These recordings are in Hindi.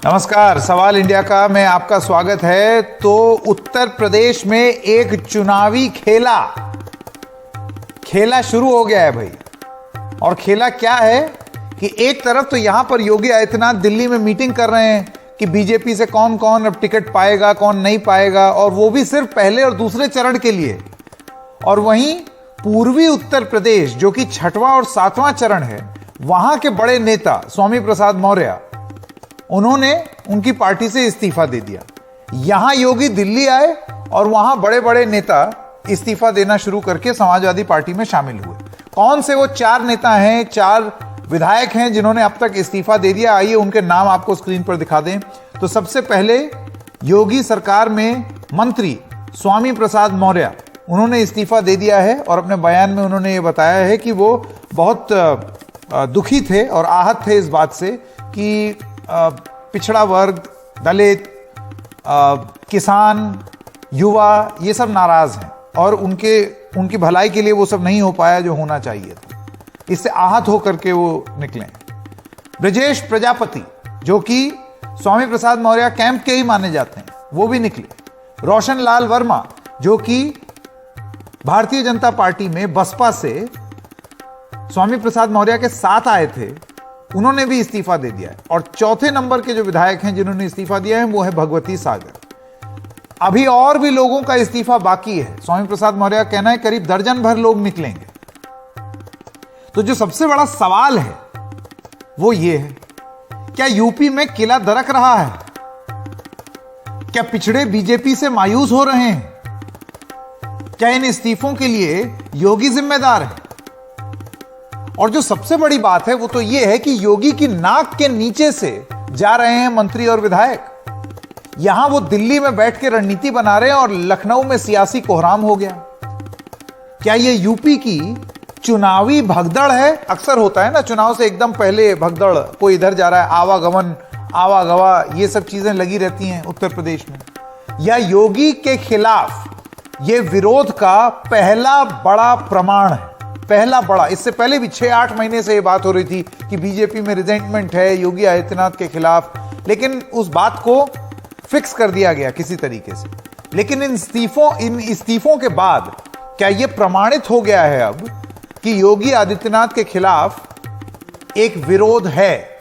नमस्कार, सवाल इंडिया का में आपका स्वागत है। तो उत्तर प्रदेश में एक चुनावी खेला शुरू हो गया है भाई। और खेला क्या है कि एक तरफ तो यहां पर योगी आदित्यनाथ दिल्ली में मीटिंग कर रहे हैं कि बीजेपी से कौन कौन अब टिकट पाएगा, कौन नहीं पाएगा, और वो भी सिर्फ पहले और दूसरे चरण के लिए। और वहीं पूर्वी उत्तर प्रदेश जो कि छठवां और सातवां चरण है, वहां के बड़े नेता स्वामी प्रसाद मौर्य, उन्होंने उनकी पार्टी से इस्तीफा दे दिया। यहां योगी दिल्ली आए और वहां बड़े बड़े नेता इस्तीफा देना शुरू करके समाजवादी पार्टी में शामिल हुए। कौन से वो चार नेता हैं, चार विधायक हैं जिन्होंने अब तक इस्तीफा दे दिया? आइए उनके नाम आपको स्क्रीन पर दिखा दें। तो सबसे पहले योगी सरकार में मंत्री स्वामी प्रसाद मौर्य, उन्होंने इस्तीफा दे दिया है और अपने बयान में उन्होंने ये बताया है कि वो बहुत दुखी थे और आहत थे इस बात से कि पिछड़ा वर्ग, दलित, किसान, युवा, ये सब नाराज हैं और उनकी भलाई के लिए वो सब नहीं हो पाया जो होना चाहिए था। इससे आहत होकर के वो निकले। ब्रजेश प्रजापति जो कि स्वामी प्रसाद मौर्य कैंप के ही माने जाते हैं, वो भी निकले। रोशन लाल वर्मा जो कि भारतीय जनता पार्टी में बसपा से स्वामी प्रसाद मौर्य के साथ आए थे, उन्होंने भी इस्तीफा दे दिया है। और चौथे नंबर के जो विधायक हैं जिन्होंने इस्तीफा दिया है वो है भगवती सागर। अभी और भी लोगों का इस्तीफा बाकी है। स्वामी प्रसाद मौर्य का कहना है करीब दर्जन भर लोग निकलेंगे। तो जो सबसे बड़ा सवाल है वो ये है, क्या यूपी में किला दरक रहा है? क्या पिछड़े बीजेपी से मायूस हो रहे हैं? क्या इन इस्तीफों के लिए योगी जिम्मेदार है? और जो सबसे बड़ी बात है वो तो ये है कि योगी की नाक के नीचे से जा रहे हैं मंत्री और विधायक। यहां वो दिल्ली में बैठ के रणनीति बना रहे हैं और लखनऊ में सियासी कोहराम हो गया। क्या ये यूपी की चुनावी भगदड़ है? अक्सर होता है ना, चुनाव से एकदम पहले भगदड़, कोई इधर जा रहा है, आवागमन, आवागवा, ये सब चीजें लगी रहती हैं उत्तर प्रदेश में। या योगी के खिलाफ ये विरोध का पहला बड़ा प्रमाण है, पहला बड़ा। इससे पहले भी 6-8 महीने से ये बात हो रही थी कि बीजेपी में रिजेंटमेंट है योगी आदित्यनाथ के खिलाफ, लेकिन उस बात को फिक्स कर दिया गया किसी तरीके से। लेकिन इन इस्तीफों के बाद क्या यह प्रमाणित हो गया है अब कि योगी आदित्यनाथ के खिलाफ एक विरोध है?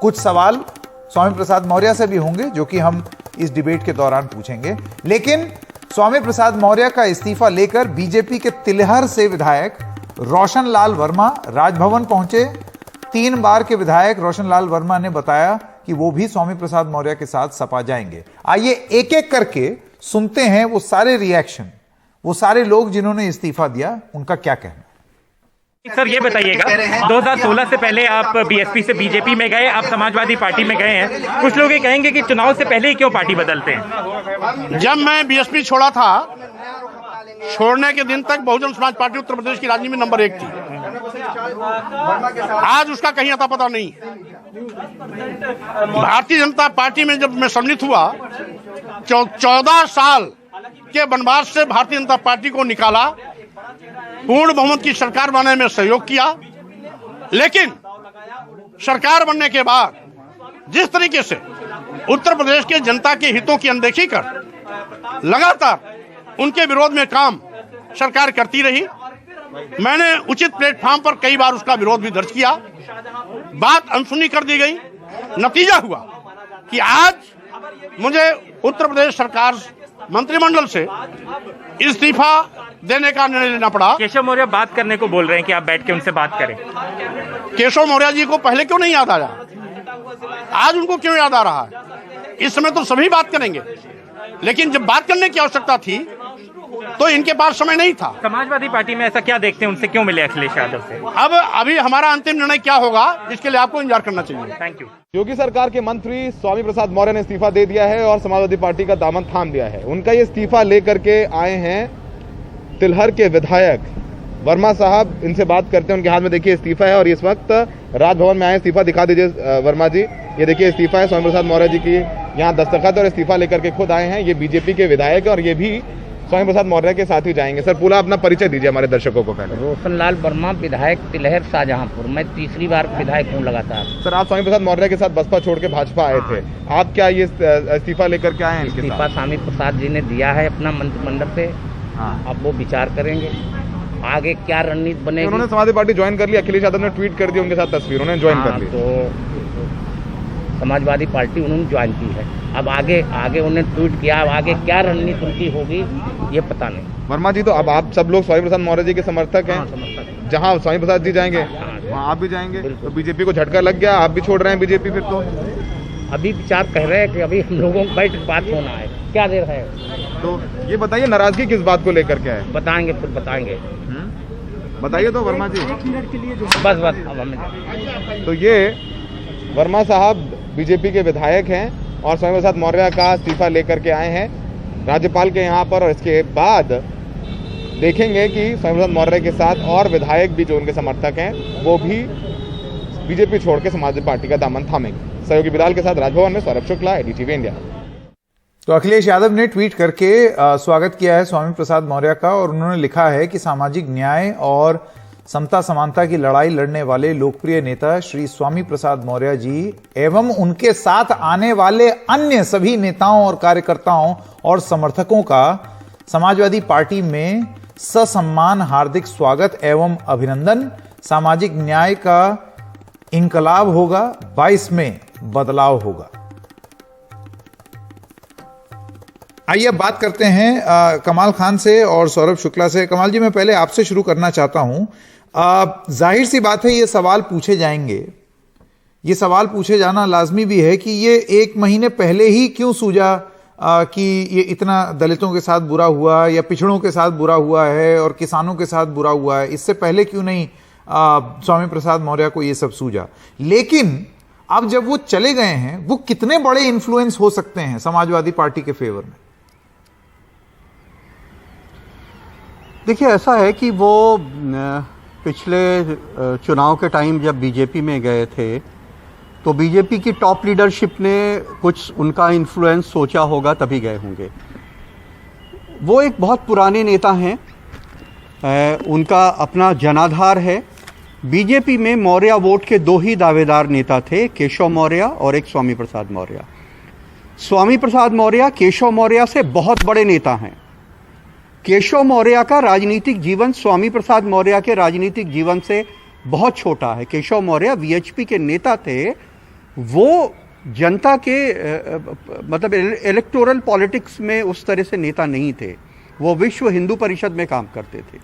कुछ सवाल स्वामी प्रसाद मौर्य से भी होंगे जो कि हम इस डिबेट के दौरान पूछेंगे। लेकिन स्वामी प्रसाद मौर्य का इस्तीफा लेकर बीजेपी के तिलहर से विधायक रोशन लाल वर्मा राजभवन पहुंचे। 3 बार के विधायक रोशन लाल वर्मा ने बताया कि वो भी स्वामी प्रसाद मौर्य के साथ सपा जाएंगे। आइए एक एक करके सुनते हैं वो सारे रिएक्शन, वो सारे लोग जिन्होंने इस्तीफा दिया, उनका क्या कहना। सर ये बताइएगा, 2016 से पहले आप बीएसपी से बीजेपी में गए, आप समाजवादी पार्टी में गए हैं। कुछ लोग ये कहेंगे कि चुनाव से पहले ही क्यों पार्टी बदलते हैं? जब मैं बीएसपी छोड़ा था, छोड़ने के दिन तक बहुजन समाज पार्टी उत्तर प्रदेश की राजनीति में नंबर 1 थी। आज उसका कहीं अता पता नहीं। भारतीय जनता पार्टी में जब मैं सम्मिलित हुआ, 14 साल के वनवास से भारतीय जनता पार्टी को निकाला, पूर्ण बहुमत की सरकार बनाने में सहयोग किया। लेकिन सरकार बनने के बाद जिस तरीके से उत्तर प्रदेश के जनता के हितों की अनदेखी कर लगातार उनके विरोध में काम सरकार करती रही, मैंने उचित प्लेटफॉर्म पर कई बार उसका विरोध भी दर्ज किया। बात अनसुनी कर दी गई। नतीजा हुआ कि आज मुझे उत्तर प्रदेश सरकार मंत्रिमंडल से इस्तीफा देने का निर्णय लेना पड़ा। केशव मौर्य बात करने को बोल रहे हैं कि आप बैठ के उनसे बात करें। केशव मौर्य जी को पहले क्यों नहीं याद आया? आज उनको क्यों याद आ रहा है? इस समय तो सभी बात करेंगे, लेकिन जब बात करने की आवश्यकता थी तो इनके पास समय नहीं था। समाजवादी पार्टी में ऐसा क्या देखते हैं, उनसे क्यों मिले अखिलेश यादव से? अब अभी हमारा अंतिम निर्णय क्या होगा, इसके लिए आपको इंतजार करना चाहिए। Thank you. योगी सरकार के मंत्री स्वामी प्रसाद मौर्य ने इस्तीफा दे दिया है और समाजवादी पार्टी का दामन थाम लिया है। उनका ये इस्तीफा लेकर के आए हैं तिलहर के विधायक वर्मा साहब। इनसे बात करते हैं। उनके हाथ में देखिए इस्तीफा है और इस वक्त राजभवन में आए। इस्तीफा दिखा दीजिए वर्मा जी। ये देखिए इस्तीफा है स्वामी प्रसाद मौर्य जी की, यहाँ दस्तखत और इस्तीफा लेकर के खुद आए हैं। ये बीजेपी के विधायक है और ये भी स्वामी प्रसाद मौर्य के साथ ही जाएंगे। सर पूरा अपना परिचय दीजिए हमारे दर्शकों को पहले। रोशनलाल वर्मा, विधायक तिलहर शाहजहांपुर। मैं तीसरी बार विधायक हूँ लगातार। सर आप स्वामी प्रसाद मौर्य के साथ बसपा छोड़ के भाजपा आए थे, आप क्या ये इस्तीफा लेकर के आए हैं? इस्तीफा स्वामी प्रसाद जी ने दिया है अपना मंत्रिमंडल से। अब वो विचार करेंगे आगे क्या रणनीति बनेगी। उन्होंने समाजवादी पार्टी ज्वाइन कर ली, अखिलेश यादव ने ट्वीट कर दी उनके साथ तस्वीर, उन्होंने ज्वाइन कर ली। तो समाजवादी पार्टी उन्होंने ज्वाइन की है। अब आगे उन्होंने ट्वीट किया, अब आगे क्या रणनीति उनकी होगी ये पता नहीं। वर्मा जी तो अब आप सब लोग स्वामी प्रसाद मौर्य जी के समर्थक हैं। जहां स्वामी प्रसाद जी जाएंगे वहां आप भी जाएंगे, तो बीजेपी को झटका लग गया, आप भी छोड़ रहे हैं बीजेपी फिर? तो अभी विचार कह रहे हैं कि अभी हम लोगों को बैठ बात होना है, क्या देर है। तो ये बताइए नाराजगी किस बात को लेकर के है? बताएंगे, फिर बताएंगे। बताइए तो वर्मा जी। बस अब हमें तो ये वर्मा साहब बीजेपी के विधायक हैं और स्वामी प्रसाद मौर्य का इस्तीफा लेकर के आए हैं राज्यपाल के यहाँ पर, और इसके बाद देखेंगे कि स्वामी प्रसाद मौर्य के साथ और विधायक भी जो उनके समर्थक हैं वो भी बीजेपी छोड़ के समाजवादी पार्टी का दामन थामेंगे। सहयोगी बिलाल के साथ राजभवन में सौरभ शुक्ला, एडीटीवी इंडिया। तो अखिलेश यादव ने ट्वीट करके स्वागत किया है स्वामी प्रसाद मौर्य का, और उन्होंने लिखा है कि सामाजिक न्याय और समता समानता की लड़ाई लड़ने वाले लोकप्रिय नेता श्री स्वामी प्रसाद मौर्य जी एवं उनके साथ आने वाले अन्य सभी नेताओं और कार्यकर्ताओं और समर्थकों का समाजवादी पार्टी में ससम्मान हार्दिक स्वागत एवं अभिनंदन। सामाजिक न्याय का इनकलाब होगा, 22 में बदलाव होगा। आइए अब बात करते हैं कमाल खान से और सौरभ शुक्ला से। कमाल जी, मैं पहले आपसे शुरू करना चाहता हूं। जाहिर सी बात है ये सवाल पूछे जाएंगे, ये सवाल पूछे जाना लाजमी भी है कि ये 1 महीने पहले ही क्यों सूझा कि ये इतना दलितों के साथ बुरा हुआ या पिछड़ों के साथ बुरा हुआ है और किसानों के साथ बुरा हुआ है। इससे पहले क्यों नहीं स्वामी प्रसाद मौर्य को ये सब सूझा। लेकिन अब जब वो चले गए हैं, वो कितने बड़े इन्फ्लुएंस हो सकते हैं समाजवादी पार्टी के फेवर में? देखिए, ऐसा है कि वो पिछले चुनाव के टाइम जब बीजेपी में गए थे तो बीजेपी की टॉप लीडरशिप ने कुछ उनका इन्फ्लुएंस सोचा होगा, तभी गए होंगे। वो एक बहुत पुराने नेता हैं, उनका अपना जनाधार है। बीजेपी में मौर्य वोट के 2 ही दावेदार नेता थे, केशव मौर्य और एक स्वामी प्रसाद मौर्य। स्वामी प्रसाद मौर्य केशव मौर्य से बहुत बड़े नेता हैं। केशव मौर्य का राजनीतिक जीवन स्वामी प्रसाद मौर्य के राजनीतिक जीवन से बहुत छोटा है। केशव मौर्य वीएचपी के नेता थे, वो जनता के मतलब इलेक्टोरल पॉलिटिक्स में उस तरह से नेता नहीं थे, वो विश्व हिंदू परिषद में काम करते थे।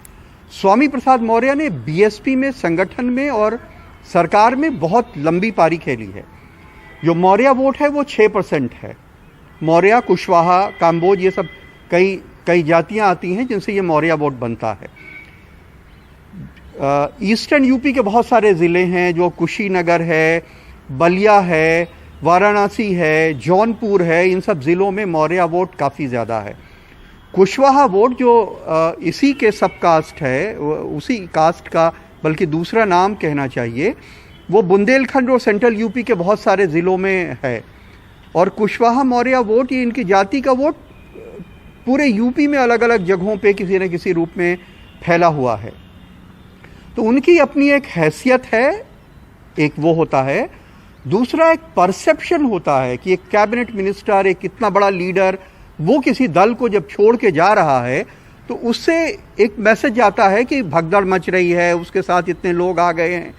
स्वामी प्रसाद मौर्य ने बीएसपी में, संगठन में और सरकार में बहुत लंबी पारी खेली है। जो मौर्य वोट है वो 6% है। मौर्य, कुशवाहा, काम्बोज, ये सब कई जातियां आती हैं जिनसे ये मौर्य वोट बनता है। ईस्टर्न यूपी के बहुत सारे ज़िले हैं, जो कुशीनगर है, बलिया है, वाराणसी है, जौनपुर है, इन सब ज़िलों में मौर्य वोट काफ़ी ज़्यादा है। कुशवाहा वोट जो इसी के सब कास्ट है, उसी कास्ट का बल्कि दूसरा नाम कहना चाहिए, वो बुंदेलखंड और सेंट्रल यूपी के बहुत सारे ज़िलों में है। और कुशवाहा मौर्य वोट, ये इनकी जाति का वोट पूरे यूपी में अलग अलग जगहों पे किसी न किसी रूप में फैला हुआ है। तो उनकी अपनी एक हैसियत है, एक वो होता है। दूसरा एक परसेप्शन होता है कि एक कैबिनेट मिनिस्टर, एक इतना बड़ा लीडर, वो किसी दल को जब छोड़ के जा रहा है तो उससे एक मैसेज जाता है कि भगदड़ मच रही है, उसके साथ इतने लोग आ गए हैं।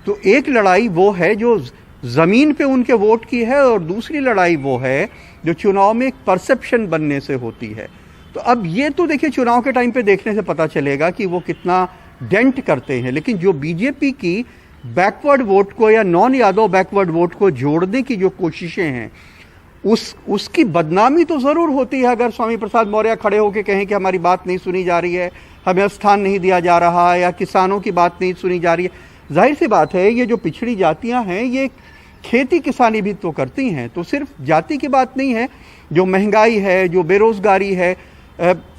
तो एक लड़ाई वो है जो ज़मीन पे उनके वोट की है, और दूसरी लड़ाई वो है जो चुनाव में एक परसेप्शन बनने से होती है। तो अब ये तो देखिए चुनाव के टाइम पे देखने से पता चलेगा कि वो कितना डेंट करते हैं। लेकिन जो बीजेपी की बैकवर्ड वोट को या नॉन यादव बैकवर्ड वोट को जोड़ने की जो कोशिशें हैं, उसकी बदनामी तो ज़रूर होती है अगर स्वामी प्रसाद मौर्य खड़े होकर कहें कि हमारी बात नहीं सुनी जा रही है, हमें स्थान नहीं दिया जा रहा है, या किसानों की बात नहीं सुनी जा रही है। जाहिर सी बात है, ये जो पिछड़ी जातियां हैं ये खेती किसानी भी तो करती हैं, तो सिर्फ जाति की बात नहीं है। जो महंगाई है, जो बेरोजगारी है,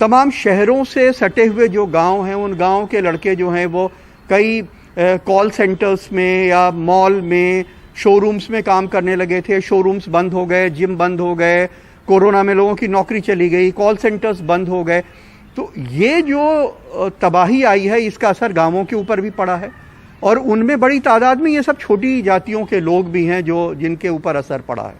तमाम शहरों से सटे हुए जो गांव हैं, उन गांव के लड़के जो हैं वो कई कॉल सेंटर्स में या मॉल में, शोरूम्स में काम करने लगे थे। शोरूम्स बंद हो गए, जिम बंद हो गए, कोरोना में लोगों की नौकरी चली गई, कॉल सेंटर्स बंद हो गए। तो ये जो तबाही आई है इसका असर गांवों के ऊपर भी पड़ा है, और उनमें बड़ी तादाद में ये सब छोटी जातियों के लोग भी हैं जो जिनके ऊपर असर पड़ा है।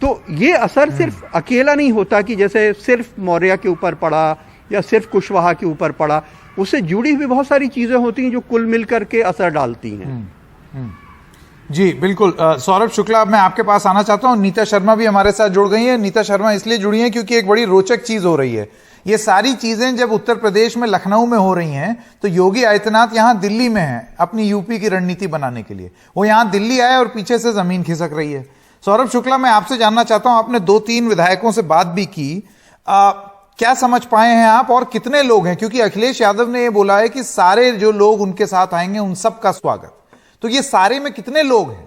तो ये असर सिर्फ अकेला नहीं होता कि जैसे सिर्फ मौर्य के ऊपर पड़ा या सिर्फ कुशवाहा के ऊपर पड़ा, उससे जुड़ी हुई बहुत सारी चीजें होती हैं जो कुल मिलकर के असर डालती हैं। जी बिल्कुल। सौरभ शुक्ला, अब मैं आपके पास आना चाहता हूं। नीता शर्मा भी हमारे साथ जुड़ गई हैं। नीता शर्मा इसलिए जुड़ी हैं क्योंकि एक बड़ी रोचक चीज हो रही है। ये सारी चीजें जब उत्तर प्रदेश में लखनऊ में हो रही हैं तो योगी आदित्यनाथ यहां दिल्ली में हैं अपनी यूपी की रणनीति बनाने के लिए। वो यहां दिल्ली आए और पीछे से जमीन खिसक रही है। सौरभ शुक्ला, मैं आपसे जानना चाहता हूं, आपने 2-3 विधायकों से बात भी की, क्या समझ पाए हैं आप और कितने लोग हैं? क्योंकि अखिलेश यादव ने यह बोला है कि सारे जो लोग उनके साथ आएंगे उन सबका स्वागत। तो ये सारे में कितने लोग हैं?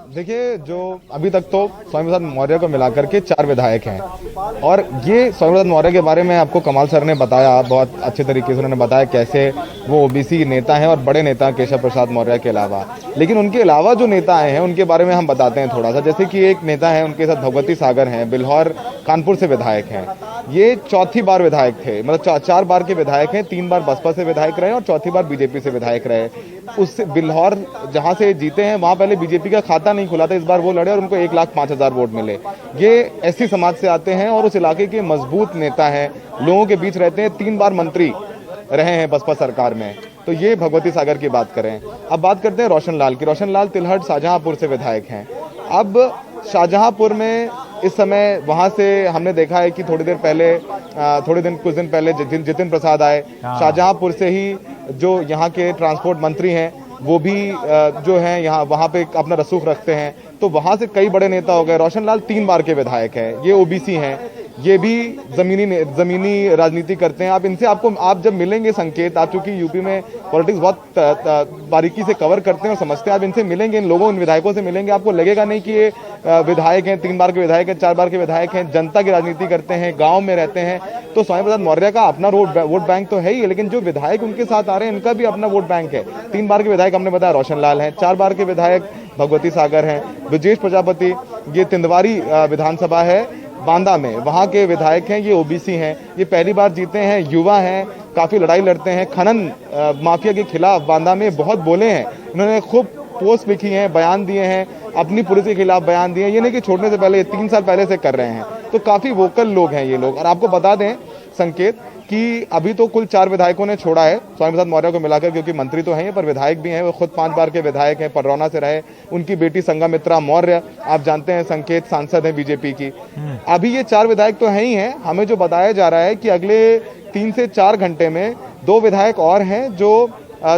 देखिए, जो अभी तक तो स्वामी प्रसाद मौर्य को मिलाकर के 4 विधायक हैं, और ये स्वामी प्रसाद मौर्य के बारे में आपको कमाल सर ने बताया, बहुत अच्छे तरीके से उन्होंने बताया कैसे वो ओबीसी नेता हैं और बड़े नेता केशव प्रसाद मौर्य के अलावा। लेकिन उनके अलावा जो नेता आए हैं उनके बारे में हम बताते हैं थोड़ा सा। जैसे कि एक नेता है, उनके साथ भगवती सागर हैं, बिल्हौर कानपुर से विधायक हैं। ये चौथी बार विधायक थे, मतलब 4 बार के विधायक हैं। 3 बार बसपा से विधायक रहे और चौथी बार बीजेपी से विधायक रहे। उससे बिल्हौर जहां से जीते हैं वहां पहले बीजेपी का खाता नहीं खुला था, इस बार वो लड़े और उनको 1,05,000 वोट मिले। ये एससी समाज से आते हैं और उस इलाके के मजबूत नेता हैं, लोगों के बीच रहते हैं। 3 बार मंत्री रहे हैं बसपा सरकार में। तो ये भगवती सागर की बात करें। अब बात करते हैं रोशन लाल की। रोशन लाल तिलहट शाहजहांपुर से विधायक हैं। अब शाहजहांपुर में इस समय वहां से हमने देखा है कि कुछ दिन पहले जितिन प्रसाद आए। शाहजहांपुर से ही जो यहाँ के ट्रांसपोर्ट मंत्री हैं वो भी जो हैं यहाँ वहां पे अपना रसूख रखते हैं। तो वहां से कई बड़े नेता हो गए। रोशन लाल 3 बार के विधायक हैं, ये ओबीसी हैं, ये भी जमीनी राजनीति करते हैं। आप इनसे आप जब मिलेंगे संकेत, आप चूंकि यूपी में पॉलिटिक्स बहुत बारीकी से कवर करते हैं और समझते हैं, आप इनसे मिलेंगे, इन विधायकों से मिलेंगे, आपको लगेगा नहीं कि ये विधायक हैं, 3 बार के विधायक हैं, 4 बार के विधायक हैं, जनता की राजनीति करते हैं, गाँव में रहते हैं। तो स्वामी प्रसाद मौर्य का अपना वोट बैंक तो है ही, लेकिन जो विधायक उनके साथ आ रहे हैं इनका भी अपना वोट बैंक है। 3 बार के विधायक हमने बताया रोशन लाल हैं, 4 बार के विधायक भगवती सागर हैं। ब्रजेश प्रजापति, ये तिंदवारी विधानसभा है बांदा में, वहां के विधायक हैं, ये ओबीसी हैं, ये पहली बार जीते हैं, युवा हैं, काफी लड़ाई लड़ते हैं, खनन माफिया के खिलाफ बांदा में बहुत बोले हैं, उन्होंने खूब पोस्ट लिखी हैं, बयान दिए हैं, अपनी पुलिस के खिलाफ बयान दिए हैं। ये नहीं कि छोड़ने से पहले, 3 साल पहले से कर रहे हैं। तो काफी वोकल लोग हैं ये लोग। और आपको बता दें संकेत कि अभी तो कुल 4 विधायकों ने छोड़ा है स्वामी प्रसाद मौर्य को मिलाकर, क्योंकि मंत्री तो हैं पर विधायक भी हैं। वो खुद 5 बार के विधायक हैं, पडरौना से रहे। उनकी बेटी संघमित्रा मौर्य, आप जानते हैं, संकेत सांसद है बीजेपी की। अभी ये 4 विधायक तो हैं ही हैं। हमें जो बताया जा रहा है कि अगले 3 से 4 घंटे में 2 विधायक और हैं जो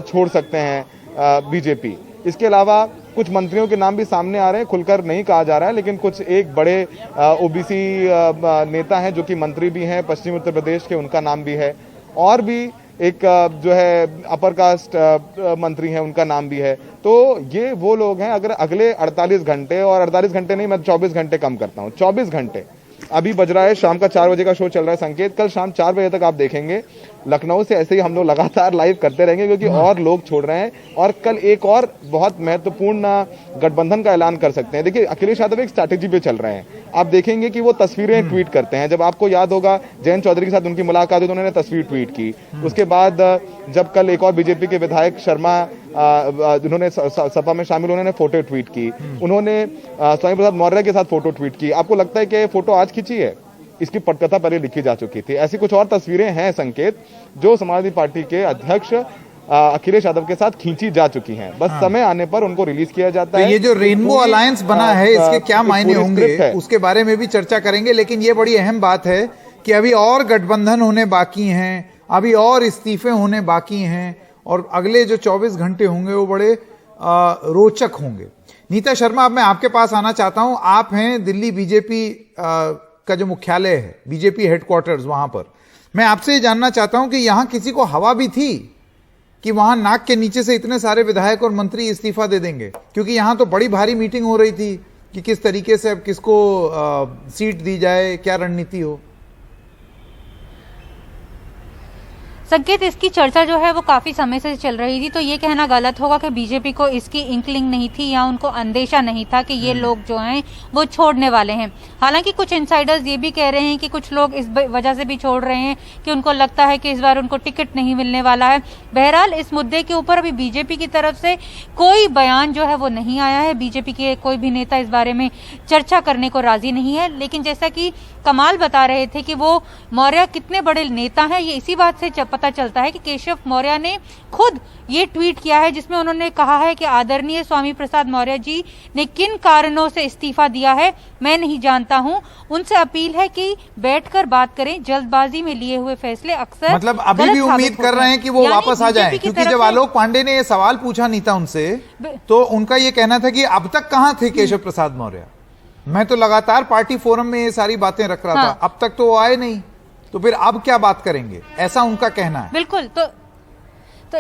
छोड़ सकते हैं बीजेपी। इसके अलावा कुछ मंत्रियों के नाम भी सामने आ रहे हैं, खुलकर नहीं कहा जा रहा है, लेकिन कुछ एक बड़े ओबीसी नेता हैं जो कि मंत्री भी हैं पश्चिमी उत्तर प्रदेश के, उनका नाम भी है। और भी एक जो है अपर कास्ट मंत्री हैं, उनका नाम भी है। तो ये वो लोग हैं। अगर अगले 48 घंटे, और 48 घंटे नहीं, मैं 24 घंटे कम करता हूँ, 24 घंटे, अभी बज रहा है शाम का 4 बजे का शो चल रहा है संकेत, कल शाम 4 बजे तक आप देखेंगे लखनऊ से ऐसे ही हम लोग लगातार लाइव करते रहेंगे, क्योंकि और लोग छोड़ रहे हैं। और कल एक और बहुत महत्वपूर्ण गठबंधन का ऐलान कर सकते हैं। देखिए, अखिलेश यादव एक स्ट्रैटेजी पे चल रहे हैं। आप देखेंगे कि वो तस्वीरें ट्वीट करते हैं। जब आपको याद होगा जयंत चौधरी के साथ उनकी मुलाकात हुई तो उन्होंने तस्वीर ट्वीट की। उसके बाद जब कल एक और बीजेपी के विधायक शर्मा उन्होंने सपा में शामिल, उन्होंने फोटो ट्वीट की। उन्होंने स्वामी प्रसाद मौर्य के साथ फोटो ट्वीट की। आपको लगता है कि फोटो आज खींची है? इसकी पटकथा पहले लिखी जा चुकी थी। ऐसी कुछ और तस्वीरें हैं संकेत जो समाजवादी पार्टी के अध्यक्ष अखिलेश यादव के साथ खींची जा चुकी हैं। बस समय आने पर उनको रिलीज किया जाता है। ये जो रेनबो अलायंस बना है, इसके क्या मायने होंगे उसके बारे में भी चर्चा करेंगे। लेकिन ये बड़ी अहम बात है कि अभी और गठबंधन होने बाकी हैं, अभी और इस्तीफे होने बाकी हैं, और अगले जो 24 घंटे होंगे वो बड़े रोचक होंगे। नीता शर्मा, अब मैं आपके पास आना चाहता हूं। आप हैं दिल्ली बीजेपी का जो मुख्यालय है, बीजेपी हेडक्वार्टर्स, वहां पर मैं आपसे ये जानना चाहता हूं कि यहां किसी को हवा भी थी कि वहां नाक के नीचे से इतने सारे विधायक और मंत्री इस्तीफा दे देंगे? क्योंकि यहां तो बड़ी भारी मीटिंग हो रही थी कि किस तरीके से अब किसको सीट दी जाए, क्या रणनीति हो। संकेत, इसकी चर्चा जो है वो काफी समय से चल रही थी, तो ये कहना गलत होगा कि बीजेपी को इसकी इंकलिंग नहीं थी या उनको अंदेशा नहीं था कि ये लोग जो हैं वो छोड़ने वाले हैं। हालांकि कुछ इनसाइडर्स ये भी कह रहे हैं कि कुछ लोग इस वजह से भी छोड़ रहे हैं कि उनको लगता है कि इस बार उनको टिकट नहीं मिलने वाला है। बहरहाल इस मुद्दे के ऊपर अभी बीजेपी की तरफ से कोई बयान जो है वो नहीं आया है। बीजेपी के कोई भी नेता इस बारे में चर्चा करने को राजी नहीं है। लेकिन जैसा कि कमाल बता रहे थे कि वो मौर्य कितने बड़े नेता हैं, ये इसी बात से पता चलता है कि केशव मौर्य ने खुद ये ट्वीट किया है जिसमें उन्होंने कहा है कि आदरणीय स्वामी प्रसाद मौर्य जी ने किन कारणों से इस्तीफा दिया है मैं नहीं जानता हूं। उनसे अपील है कि बैठकर बात करें। जल्दबाजी में लिए हुए फैसले अक्सर मतलब अभी भी उम्मीद कर रहे हैं कि वो वापस आ जाएं, क्योंकि जब आलोक पांडे ने ये सवाल पूछा नीता उनसे, तो उनका ये कहना था कि अब तक कहां थे केशव प्रसाद मौर्य, मैं तो लगातार पार्टी फोरम में ये सारी बातें रख रहा था, अब तक तो वो आए नहीं, तो फिर अब क्या बात करेंगे, ऐसा उनका कहना है। बिल्कुल, तो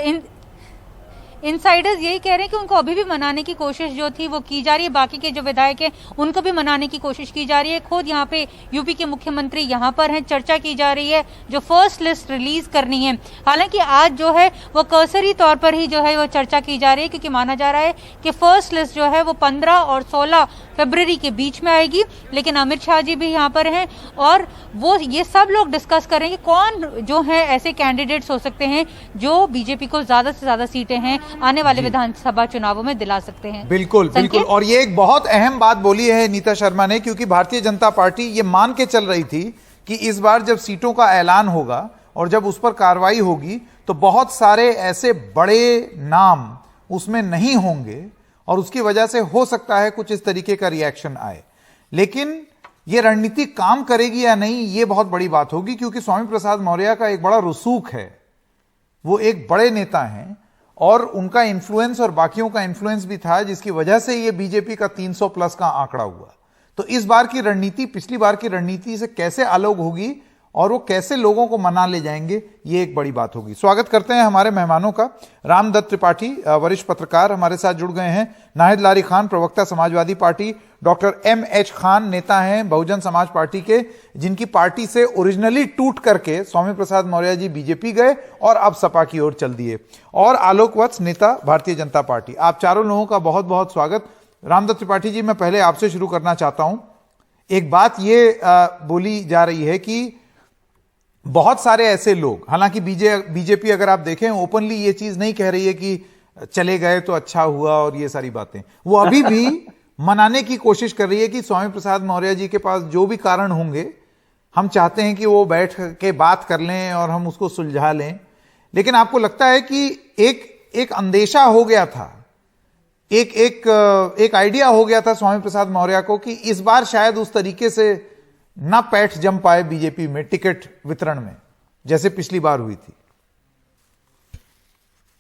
इनसाइडर्स यही कह रहे हैं कि उनको अभी भी मनाने की कोशिश जो थी वो की जा रही है। बाकी के जो विधायक हैं उनको भी मनाने की कोशिश की जा रही है। खुद यहाँ पे यूपी के मुख्यमंत्री यहाँ पर हैं, चर्चा की जा रही है जो फर्स्ट लिस्ट रिलीज करनी है। हालांकि आज जो है वो कर्सरी तौर पर ही जो है वो चर्चा की जा रही है, क्योंकि माना जा रहा है कि फर्स्ट लिस्ट जो है वो 15 और 16 फरवरी के बीच में आएगी। लेकिन अमित शाह जी भी यहाँ पर हैं और वो ये सब लोग डिस्कस करेंगे कौन जो है ऐसे कैंडिडेट्स हो सकते हैं जो बीजेपी को ज्यादा से ज्यादा सीटें हैं आने वाले विधानसभा चुनावों में दिला सकते हैं। बिल्कुल बिल्कुल, और ये एक बहुत अहम बात बोली है नीता शर्मा ने, क्योंकि भारतीय जनता पार्टी ये मान के चल रही थी कि इस बार जब सीटों का ऐलान होगा और जब उस पर कार्रवाई होगी तो बहुत सारे ऐसे बड़े नाम उसमें नहीं होंगे और उसकी वजह से हो सकता है कुछ इस तरीके का रिएक्शन आए। लेकिन यह रणनीति काम करेगी या नहीं, यह बहुत बड़ी बात होगी, क्योंकि स्वामी प्रसाद मौर्य का एक बड़ा रसूख है, वो एक बड़े नेता हैं और उनका इन्फ्लुएंस और बाकियों का इन्फ्लुएंस भी था, जिसकी वजह से यह बीजेपी का 300 प्लस का आंकड़ा हुआ। तो इस बार की रणनीति पिछली बार की रणनीति से कैसे अलग होगी और वो कैसे लोगों को मना ले जाएंगे, ये एक बड़ी बात होगी। स्वागत करते हैं हमारे मेहमानों का। रामदत्त त्रिपाठी वरिष्ठ पत्रकार हमारे साथ जुड़ गए हैं, नाहिद लारी खान प्रवक्ता Samajwadi party, doctor M.H. Khan नेता हैं बहुजन समाज पार्टी के, जिनकी पार्टी से ओरिजिनली टूट करके स्वामी प्रसाद मौर्य जी बीजेपी गए और अब सपा की ओर चल दिए, और आलोक वत्स नेता भारतीय जनता पार्टी। आप चारों लोगों का बहुत बहुत स्वागत। रामदत्त त्रिपाठी जी, मैं पहले आपसे शुरू करना चाहता हूं। एक बात ये बोली जा रही है कि बहुत सारे ऐसे लोग, हालांकि बीजेपी अगर आप देखें ओपनली ये चीज नहीं कह रही है कि चले गए तो अच्छा हुआ और ये सारी बातें, वो अभी भी मनाने की कोशिश कर रही है कि स्वामी प्रसाद मौर्य जी के पास जो भी कारण होंगे हम चाहते हैं कि वो बैठ के बात कर लें और हम उसको सुलझा लें। लेकिन आपको लगता है कि एक अंदेशा हो गया था, एक आइडिया हो गया था स्वामी प्रसाद मौर्य को कि इस बार शायद उस तरीके से ना पैठ जम पाए बीजेपी में टिकट वितरण में जैसे पिछली बार हुई थी?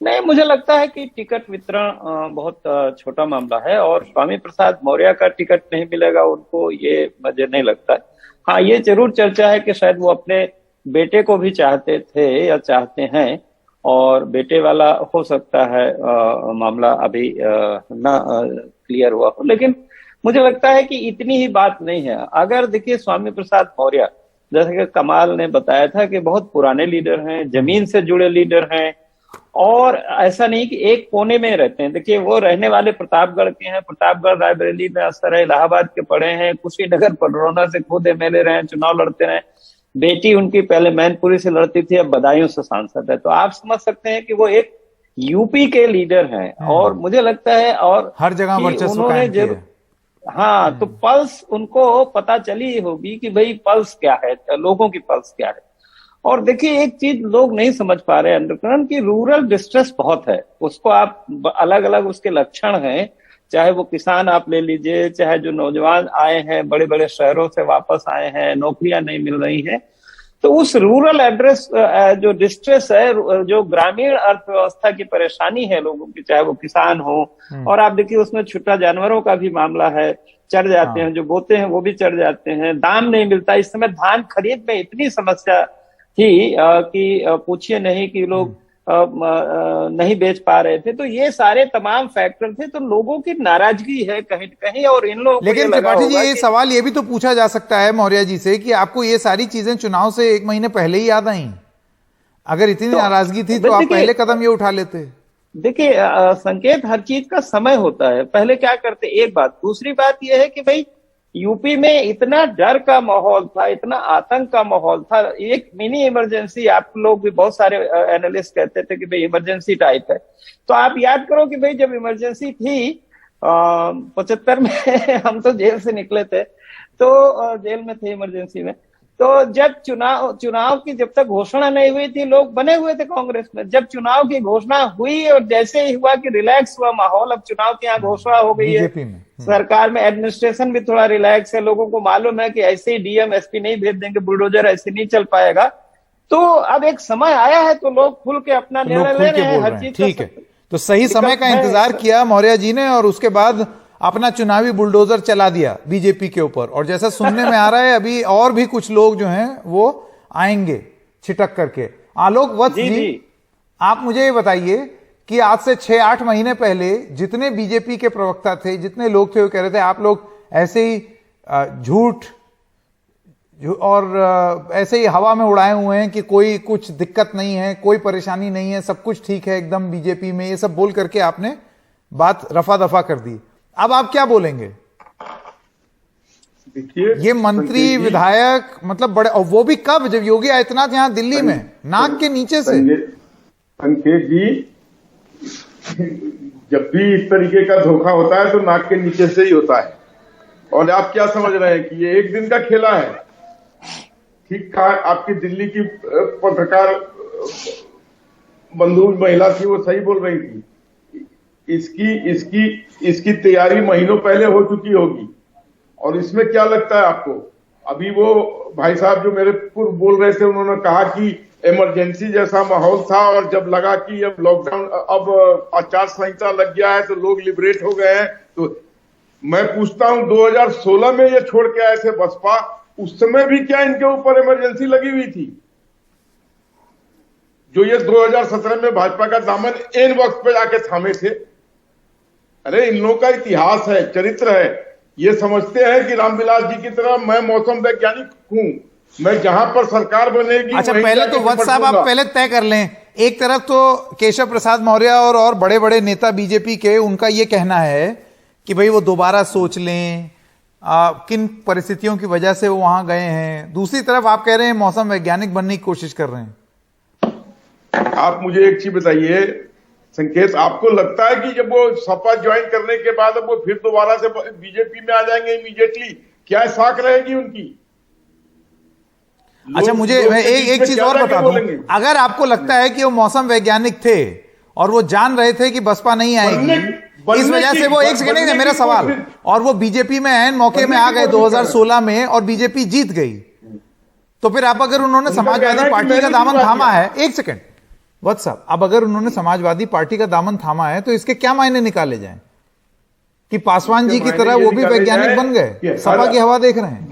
नहीं, मुझे लगता है कि टिकट वितरण बहुत छोटा मामला है और स्वामी प्रसाद मौर्य का टिकट नहीं मिलेगा उनको, ये मुझे नहीं लगता है। हाँ, ये जरूर चर्चा है कि शायद वो अपने बेटे को भी चाहते थे या चाहते हैं और बेटे वाला हो सकता है मामला अभी ना क्लियर हुआ हो। लेकिन मुझे लगता है कि इतनी ही बात नहीं है। अगर देखिए स्वामी प्रसाद मौर्य, जैसे कि कमाल ने बताया था कि बहुत पुराने लीडर हैं, जमीन से जुड़े लीडर हैं और ऐसा नहीं कि एक कोने में रहते हैं। देखिए वो रहने वाले प्रतापगढ़ के हैं, प्रतापगढ़ रायबरेली में असर है, इलाहाबाद के पढ़े हैं, कुशीनगर पडरौना से खुद MLA रहे, चुनाव लड़ते रहे, बेटी उनकी पहले मैनपुरी से लड़ती थी, अब बदायूं से सांसद है। तो आप समझ सकते हैं कि वो एक यूपी के लीडर हैं और मुझे लगता है और हर जगह वर्चस्व कायम किया है। हाँ, तो पल्स उनको पता चली होगी कि भाई पल्स क्या है, लोगों की पल्स क्या है। और देखिए एक चीज लोग नहीं समझ पा रहे हैं अंडरकरण की रूरल डिस्ट्रेस बहुत है, उसको आप अलग अलग उसके लक्षण हैं, चाहे वो किसान आप ले लीजिए, चाहे जो नौजवान आए हैं बड़े बड़े शहरों से वापस आए हैं, नौकरियां नहीं मिल रही हैं। तो उस रूरल एड्रेस जो डिस्ट्रेस है, जो ग्रामीण अर्थव्यवस्था की परेशानी है लोगों की, चाहे वो किसान हो, और आप देखिए उसमें छुट्टा जानवरों का भी मामला है, चढ़ जाते हैं, जो बोते हैं वो भी चढ़ जाते हैं, दाम नहीं मिलता। इस समय धान खरीद में इतनी समस्या थी कि पूछिए नहीं कि लोग नहीं बेच पा रहे थे। तो ये सारे तमाम फैक्टर थे, तो लोगों की नाराजगी है कहीं कहीं और इन लोगों। लेकिन त्रिपाठी जी, ये सवाल ये भी तो पूछा जा सकता है मौर्य जी से कि आपको ये सारी चीजें चुनाव से 1 महीने पहले ही याद आई? अगर इतनी नाराजगी थी तो आप पहले कदम ये उठा लेते। देखिए संकेत, हर चीज का समय होता है। पहले क्या करते, एक बात। दूसरी बात यह है कि भाई यूपी में इतना डर का माहौल था, इतना आतंक का माहौल था। एक मिनी इमरजेंसी, आप लोग भी बहुत सारे एनालिस्ट कहते थे कि भाई इमरजेंसी टाइप है। तो आप याद करो कि भाई जब इमरजेंसी थी 75 में हम तो जेल से निकले थे, तो जेल में थे इमरजेंसी में। तो जब चुनाव की जब तक घोषणा नहीं हुई थी, लोग बने हुए थे कांग्रेस में। जब चुनाव की घोषणा हुई और जैसे ही हुआ कि रिलैक्स हुआ माहौल, अब चुनाव की यहाँ घोषणा हो गई है, सरकार में एडमिनिस्ट्रेशन भी थोड़ा रिलैक्स है, लोगों को मालूम है कि ऐसे ही डीएम एसपी नहीं भेज देंगे, बुलडोजर ऐसे नहीं चल पाएगा। तो अब एक समय आया है तो लोग खुल के अपना निर्णय ले रहे हैं हर चीज। ठीक है, तो सही समय का इंतजार किया मौर्य जी ने और उसके बाद अपना चुनावी बुलडोजर चला दिया बीजेपी के ऊपर। और जैसा सुनने में आ रहा है अभी और भी कुछ लोग जो हैं वो आएंगे छिटक करके। आलोक वत्स जी, आप मुझे ये बताइए कि आज से 6-8 महीने पहले जितने बीजेपी के प्रवक्ता थे, जितने लोग थे, वो कह रहे थे आप लोग ऐसे ही झूठ और ऐसे ही हवा में उड़ाए हुए हैं कि कोई कुछ दिक्कत नहीं है, कोई परेशानी नहीं है, सब कुछ ठीक है एकदम बीजेपी में, ये सब बोल करके आपने बात रफा दफा कर दी। अब आप क्या बोलेंगे? देखिए, ये मंत्री विधायक मतलब बड़े, और वो भी कब, जब योगी आदित्यनाथ यहां दिल्ली में नाक के नीचे से। संकेत जी, जब भी इस तरीके का धोखा होता है तो नाक के नीचे से ही होता है। और आप क्या समझ रहे हैं कि ये एक दिन का खेला है? ठीक कहा आपकी दिल्ली की पत्रकार बंधु महिला थी, वो सही बोल रही थी। इसकी तैयारी महीनों पहले हो चुकी होगी। और इसमें क्या लगता है आपको? अभी वो भाई साहब जो मेरे पूर्व बोल रहे थे, उन्होंने कहा कि इमरजेंसी जैसा माहौल था और जब लगा कि अब लॉकडाउन, अब आचार संहिता लग गया है तो लोग लिबरेट हो गए हैं। तो मैं पूछता हूं, 2016 में ये छोड़ के आए थे बसपा, उस समय भी क्या इनके ऊपर इमरजेंसी लगी हुई थी? जो ये 2017 में भाजपा का दामन एन वक्त पे जाके थामे थे। अरे इन लोगों का इतिहास है, चरित्र है। ये समझते हैं कि रामविलास जी की तरह मैं मौसम वैज्ञानिक हूं, मैं जहां पर सरकार बनेगी। अच्छा, पहले तो वत्स साहब आप पहले तय कर लें। एक तरफ तो केशव प्रसाद मौर्य और बड़े बड़े नेता बीजेपी के, उनका ये कहना है कि भाई वो दोबारा सोच लें किन परिस्थितियों की वजह से वो वहां गए हैं। दूसरी तरफ आप कह रहे हैं मौसम वैज्ञानिक बनने की कोशिश कर रहे हैं। आप मुझे एक चीज बताइए संकेत, आपको लगता है कि जब वो सपा ज्वाइन करने के बाद अब वो फिर दोबारा से बीजेपी में आ जाएंगे इमीडिएटली? क्या साख रहेगी उनकी? अच्छा, मुझे एक चीज और बता दूं, अगर आपको लगता है कि वो मौसम वैज्ञानिक थे और वो जान रहे थे कि बसपा नहीं आएगी, इस वजह से वो, एक सेकंड है मेरा सवाल, और वो बीजेपी में ऐन मौके में आ गए 2016 में और बीजेपी जीत गई, तो फिर आप अगर उन्होंने समाजवादी पार्टी का दामन थामा है, एक सेकंड वत्स साहब, अब अगर उन्होंने समाजवादी पार्टी का दामन थामा है तो इसके क्या मायने निकाले जाएं कि पासवान जी की तरह वो भी वैज्ञानिक बन गए, सपा की हवा देख रहे हैं?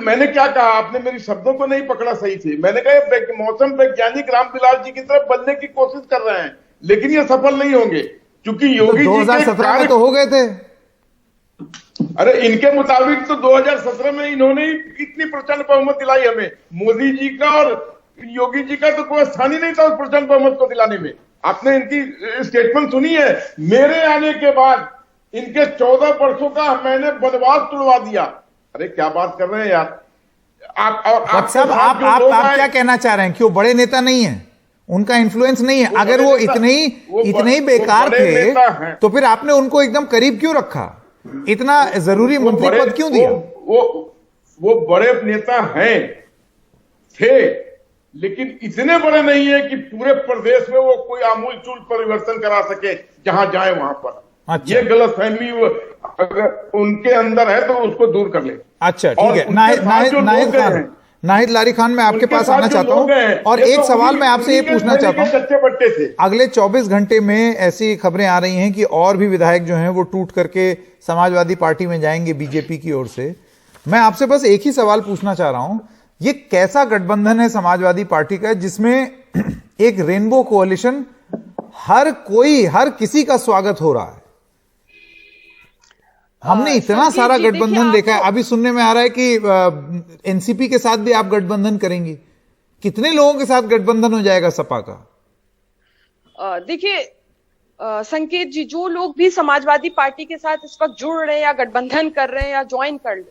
मैंने क्या कहा? आपने मेरी शब्दों को नहीं पकड़ा सही से। मैंने कहा मौसम वैज्ञानिक रामविलास जी की तरह बनने की कोशिश कर रहे हैं, लेकिन ये सफल नहीं होंगे क्योंकि योगी जी 2017 में तो हो गए थे। अरे इनके मुताबिक तो 2017 में इन्होंने इतनी प्रचंड बहुमत दिलाई हमें। मोदी जी का और योगी जी का तो कोई स्थान ही नहीं था उस प्रचंड बहुमत को दिलाने में। आपने इनकी स्टेटमेंट सुनी है? मेरे आने के बाद इनके 14 वर्षों का मैंने वनवास तुड़वा दिया। अरे क्या बात कर रहे हैं यार आप क्या कहना चाह रहे हैं कि वो बड़े नेता नहीं है, उनका इन्फ्लुएंस नहीं है? अगर वो इतने ही बेकार थे तो फिर आपने उनको एकदम करीब क्यों रखा, इतना जरूरी मंत्री पद क्यों दिया? वो बड़े नेता हैं, थे, लेकिन इतने बड़े नहीं है कि पूरे प्रदेश में वो कोई आमूल चूल परिवर्तन करा सके जहां जाए वहां पर। अच्छा। ये गलतफहमी अगर उनके अंदर है तो उसको दूर कर ले। अच्छा, ठीक है। नाहिद लारी खान, मैं आपके पास आना चाहता हूं और एक सवाल मैं आपसे ये पूछना चाहता हूं। अगले 24 घंटे में ऐसी खबरें आ रही हैं कि और भी विधायक जो हैं वो टूट करके समाजवादी पार्टी में जाएंगे बीजेपी की ओर से। मैं आपसे बस एक ही सवाल पूछना चाह रहा हूं, ये कैसा गठबंधन है समाजवादी पार्टी का जिसमें एक रेनबो कोalition, हर किसी का स्वागत हो रहा है? हमने इतना सारा गठबंधन देखा है। अभी सुनने में आ रहा है कि एनसीपी के साथ भी आप गठबंधन करेंगी, कितने लोगों के साथ गठबंधन हो जाएगा सपा का? देखिए संकेत जी, जो लोग भी समाजवादी पार्टी के साथ इस वक्त जुड़ रहे हैं या गठबंधन कर रहे हैं या ज्वाइन कर रहे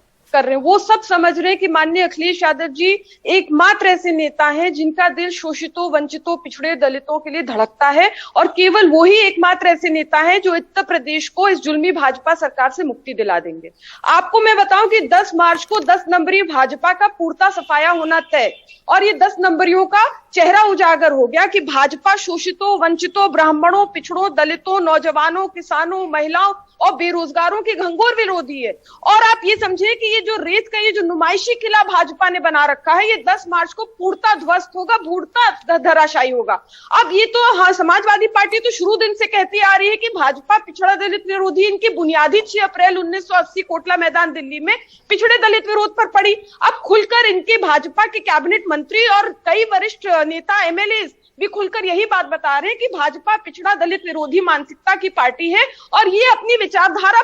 हैं, वो सब समझ रहे हैं कि माननीय अखिलेश यादव जी एकमात्र ऐसे नेता हैं जिनका दिल शोषितों, वंचितों, पिछड़े, दलितों के लिए धड़कता है, और केवल वो ही एकमात्र ऐसे नेता हैं जो उत्तर प्रदेश को इस जुल्मी भाजपा सरकार से मुक्ति दिला देंगे। आपको मैं बताऊं कि 10 मार्च को 10 नंबरी भाजपा का पूर्ता सफाया होना तय, और ये 10 नंबरियों का चेहरा उजागर हो गया कि भाजपा शोषितों, वंचितों, ब्राह्मणों, पिछड़ों, दलितों, नौजवानों, किसानों, महिलाओं और बेरोजगारों की घंघोर विरोधी है। और आप ये समझे कि ये जो रेत का ये जो नुमाइशी किला भाजपा ने बना रखा है, ये 10 मार्च को पूर्ता ध्वस्त होगा, भूरता धराशायी होगा। अब ये तो हाँ, समाजवादी पार्टी तो शुरू दिन से कहती आ रही है कि भाजपा पिछड़ा दलित विरोधी, इनकी बुनियादी 6 अप्रैल 1980 कोटला मैदान दिल्ली में पिछड़े दलित विरोध पर पड़ी। अब खुलकर इनके भाजपा के कैबिनेट मंत्री और कई वरिष्ठ नेता, एमएलए भी खुलकर यही बात बता रहे हैं कि भाजपा पिछड़ा दलित विरोधी मानसिकता की पार्टी है, और ये अपनी विचारधारा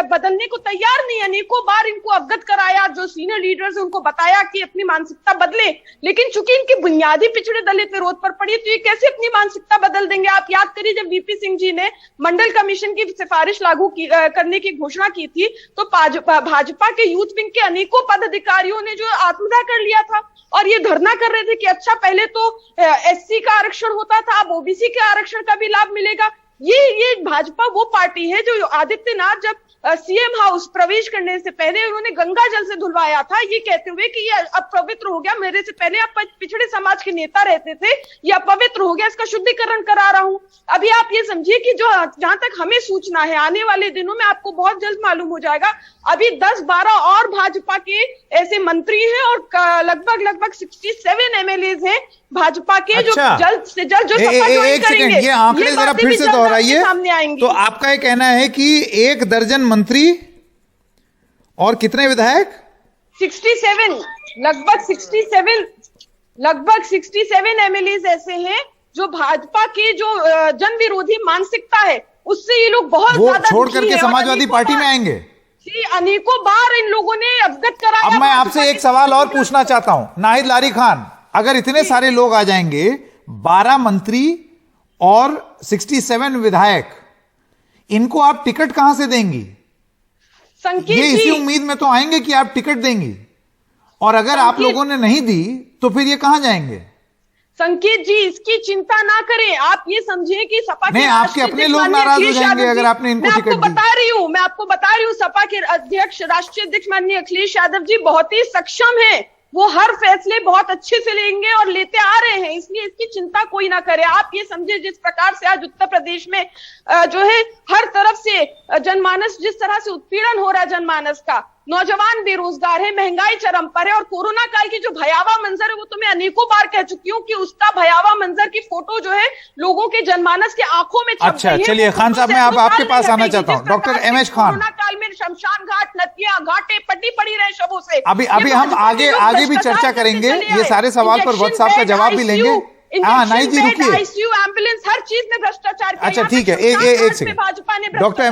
बदलने को तैयार नहीं। अनेकों बार इनको अवगत कराया, जो सीनियर लीडर्स उनको बताया कि अपनी मानसिकता बदले, लेकिन चूंकि इनकी बुनियादी पिछड़े दलित विरोध पर पड़ी, तो ये कैसे अपनी मानसिकता बदल देंगे? आप याद करिए, जब वीपी सिंह जी ने मंडल कमीशन की सिफारिश लागू करने की घोषणा की थी, तो भाजपा के यूथ विंग के अनेकों पदाधिकारियों ने जो आत्मदाह कर लिया था, और ये धरना कर रहे थे कि अच्छा पहले तो एससी का आरक्षण होता था, अब ओबीसी के आरक्षण का भी लाभ मिलेगा। ये भाजपा वो पार्टी है जो आदित्यनाथ जब सीएम हाउस प्रवेश करने से पहले उन्होंने गंगा जल से धुलवाया था, ये कहते हुए कि ये अपवित्र हो गया, मेरे से पहले आप पिछड़े समाज के नेता रहते थे, ये अपवित्र हो गया, इसका शुद्धिकरण करा रहा हूं। अभी आप ये समझिए कि जो जहां तक हमें सूचना है, आने वाले दिनों में आपको बहुत जल्द मालूम हो जाएगा, अभी 10-12 और भाजपा के ऐसे मंत्री हैं और लगभग 67 एमएलए हैं भाजपा के, जो जल्द से जल्द जो सपा ज्वाइन करेंगे। ये आंकड़े जरा फिर से दोहराइए। तो आपका ये कहना है कि 1 दर्जन मंत्री और कितने विधायक? 67, लगभग 67 एमएलए ऐसे हैं जो भाजपा के जो जन विरोधी मानसिकता है उससे ये लोग बहुत वो छोड़ करके समाजवादी पार्टी में आएंगे। जी, अनेकों बार इन लोगों ने अवगत कराया। अब मैं आपसे एक सवाल और पूछना चाहता हूं, नाहिद लारी खान, अगर इतने सारे लोग आ जाएंगे, 12 मंत्री और 67 विधायक, इनको आप टिकट कहां से देंगी? ये इसी उम्मीद में तो आएंगे कि आप टिकट देंगी, और अगर आप लोगों ने नहीं दी तो फिर ये कहां जाएंगे? संकेत जी, इसकी चिंता ना करें, आप ये समझिए कि सपा के आपके अपने लोग नाराज हो जाएंगे अगर आपने इनको टिकट दी। मैं आपको बता रही हूँ सपा के अध्यक्ष, राष्ट्रीय अध्यक्ष माननीय अखिलेश यादव जी बहुत ही सक्षम हैं, वो हर फैसले बहुत अच्छे से लेंगे और लेते आ रहे हैं, इसलिए इसकी चिंता कोई ना करे। आप ये समझे जिस प्रकार से आज उत्तर प्रदेश में जो है हर तरफ से जनमानस, जिस तरह से उत्पीड़न हो रहा है जनमानस का, नौजवान बेरोजगार है, महंगाई चरम पर है, और कोरोना काल की जो भयावह मंजर है वो तो मैं अनेकों बार कह चुकी हूँ कि उसका भयावह मंजर की फोटो जो है लोगों के जनमानस के आंखों में छप अच्छा, गई है। चलिए खान साहब, मैं आपके पास आना चाहता हूँ, डॉक्टर एमएच खान। कोरोना काल में शमशान घाट, नदियां, घाटे पट्टी पड़ी रहे शबों से। अभी हम आगे भी चर्चा करेंगे, ये सारे सवाल पर वक्त साहब का जवाब भी लेंगे। हाँ नहीं जी, रुकिए, आईसीयू, एम्बुलेंस, हर चीज में भ्रष्टाचार। अच्छा ठीक है, एक सेकंड, डॉक्टर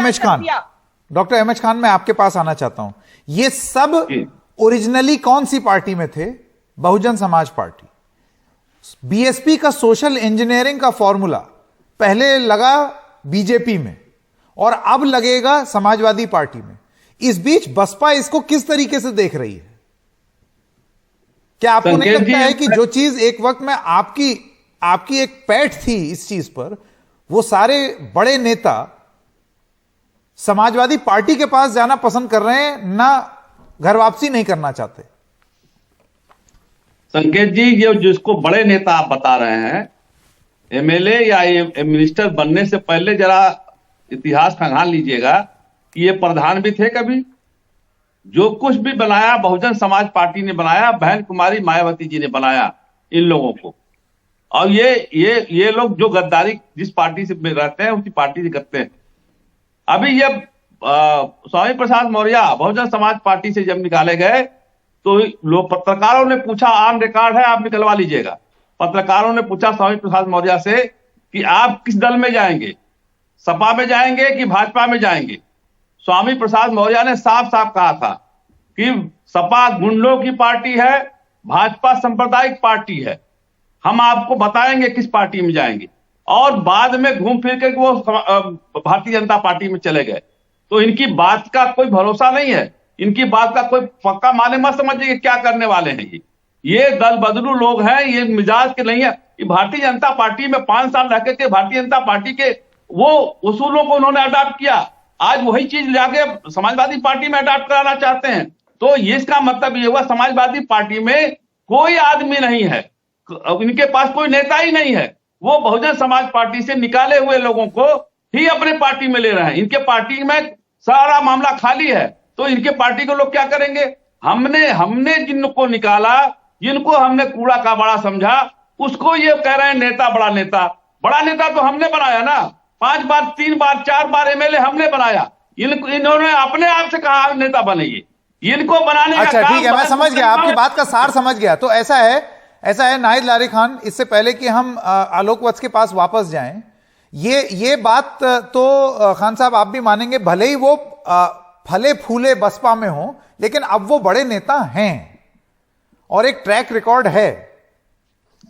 एमएच खान, मैं आपके पास आना चाहता हूं। ये सब ओरिजिनली कौन सी पार्टी में थे? बहुजन समाज पार्टी। बीएसपी का सोशल इंजीनियरिंग का फॉर्मूला पहले लगा बीजेपी में और अब लगेगा समाजवादी पार्टी में। इस बीच बसपा इसको किस तरीके से देख रही है? क्या आपको नहीं लगता है कि जो चीज एक वक्त में आपकी एक पैठ थी इस चीज पर, वो सारे बड़े नेता समाजवादी पार्टी के पास जाना पसंद कर रहे हैं, ना घर वापसी नहीं करना चाहते? संकेत जी, ये जिसको बड़े नेता आप बता रहे हैं, एमएलए या मिनिस्टर बनने से पहले जरा इतिहास खंगाल लीजिएगा कि ये प्रधान भी थे कभी। जो कुछ भी बनाया बहुजन समाज पार्टी ने बनाया, बहन कुमारी मायावती जी ने बनाया इन लोगों को। और ये लोग जो गद्दारी जिस पार्टी से रहते हैं उसी पार्टी से करते हैं। अभी ये स्वामी प्रसाद मौर्य बहुजन समाज पार्टी से जब निकाले गए तो लोग, पत्रकारों ने पूछा, ऑन रिकॉर्ड है, आप निकलवा लीजिएगा, पत्रकारों ने पूछा स्वामी प्रसाद मौर्य से कि आप किस दल में जाएंगे, सपा में जाएंगे कि भाजपा में जाएंगे? स्वामी प्रसाद मौर्य ने साफ साफ कहा था कि सपा गुंडों की पार्टी है, भाजपा सांप्रदायिक पार्टी है, हम आपको बताएंगे किस पार्टी में जाएंगे, और बाद में घूम फिर के वो भारतीय जनता पार्टी में चले गए। तो इनकी बात का कोई भरोसा नहीं है, इनकी बात का कोई पक्का माने मत समझिए क्या करने वाले हैं। ये दल बदलू लोग हैं, ये मिजाज के नहीं है। कि भारतीय जनता पार्टी में 5 साल रह के भारतीय जनता पार्टी के वो उसूलों को उन्होंने अडॉप्ट किया, आज वही चीज लाके समाजवादी पार्टी में अडॉप्ट कराना चाहते हैं। तो ये इसका मतलब ये हुआ समाजवादी पार्टी में कोई आदमी नहीं है, इनके पास कोई नेता ही नहीं है। वो बहुजन समाज पार्टी से निकाले हुए लोगों को ही अपने पार्टी में ले रहे हैं। इनके पार्टी में सारा मामला खाली है, तो इनके पार्टी को लोग क्या करेंगे। हमने जिनको निकाला, जिनको हमने कूड़ा का बड़ा समझा, उसको ये कह रहे हैं नेता, बड़ा नेता। बड़ा नेता तो हमने बनाया ना, 5 बार 3 बार 4 बार एमएलए हमने बनाया। इन्होंने अपने आप से कहा नेता बनेंगे, इनको बनाने का अच्छा ठीक है, मैं समझ गया, आपकी बात का सार समझ गया। तो ऐसा है नाहिद लारी खान, इससे पहले कि हम आलोक वत्स के पास वापस जाएं, ये बात तो खान साहब आप भी मानेंगे, भले ही वो फले फूले बसपा में हो, लेकिन अब वो बड़े नेता हैं और एक ट्रैक रिकॉर्ड है,